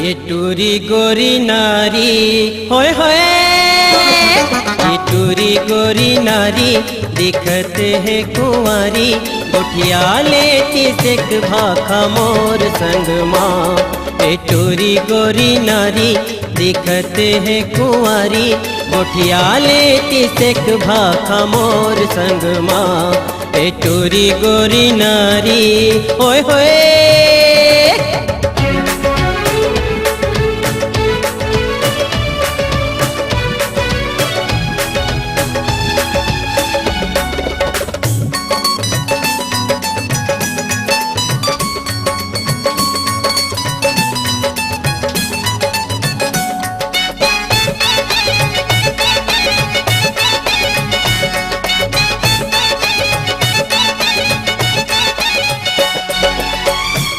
ये टूरी गोरी नारी होए होए, ये टूरी गोरी नारी दिखत है कुंवारी, गोठिया लेती सेक भाखा मोर संग माँ। ये टूरी गोरी नारी दिखत है कुंवारी, गोठिया लेती सेक भाखा मोर संग माँ। ये टूरी गोरी नारी होए होए।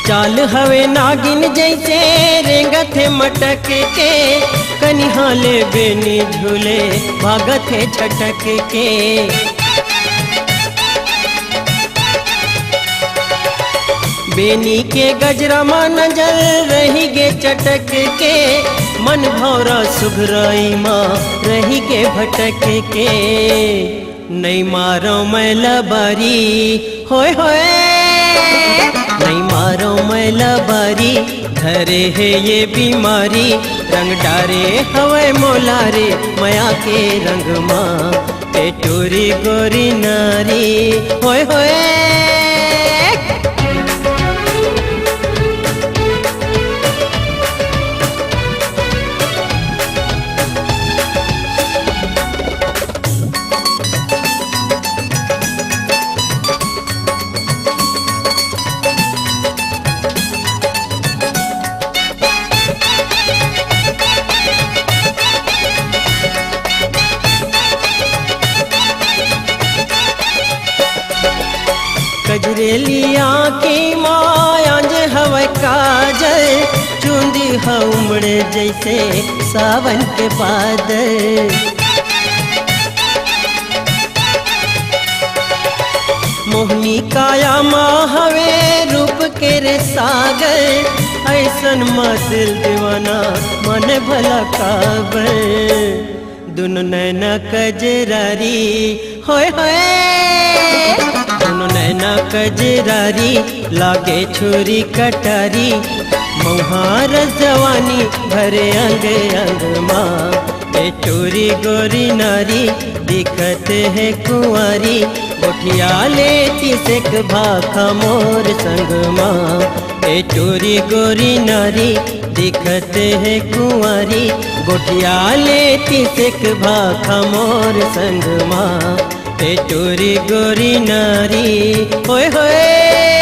चाल हवे नागिन जैसे रेंगत है मटक के, कनिहाले बेनी झूले भागत है छटक के। बेनी के गजरा मान जल रही गे चटक के, मन भौरा सुघराई माँ रही गे भटक के। नहीं मारो मैं लबारी होए होए, नहीं मारो मैं लबारी, धरे है ये बीमारी, रंग डारे हवे मोलारे माया के रंग माँ। ये टूरी गोरी नारी होए होए। कजरेली आँखी माया जे हवे काजल, चूंदी उमड़े जैसे सावन के बादल। मोहनी काया माँ हवे रूप के रे सागर, ऐसन मातिल दीवाना मन भला काबर। दुनु नैना कजरारी होए होए, दुनु नैना कजरारी लागे छुरी कटारी, मुहार जवानी भरे अंग अंग माँ। ये टूरी गोरी नारी दिखत है कुंवारी, गोठिया लेती सेक भाखा मोर संग माँ। ये टूरी गोरी नारी दिखत है कुंवारी, गोठिया लेती सेक भाखा मोर संग माँ। ये टूरी गोरी नारी होए होए।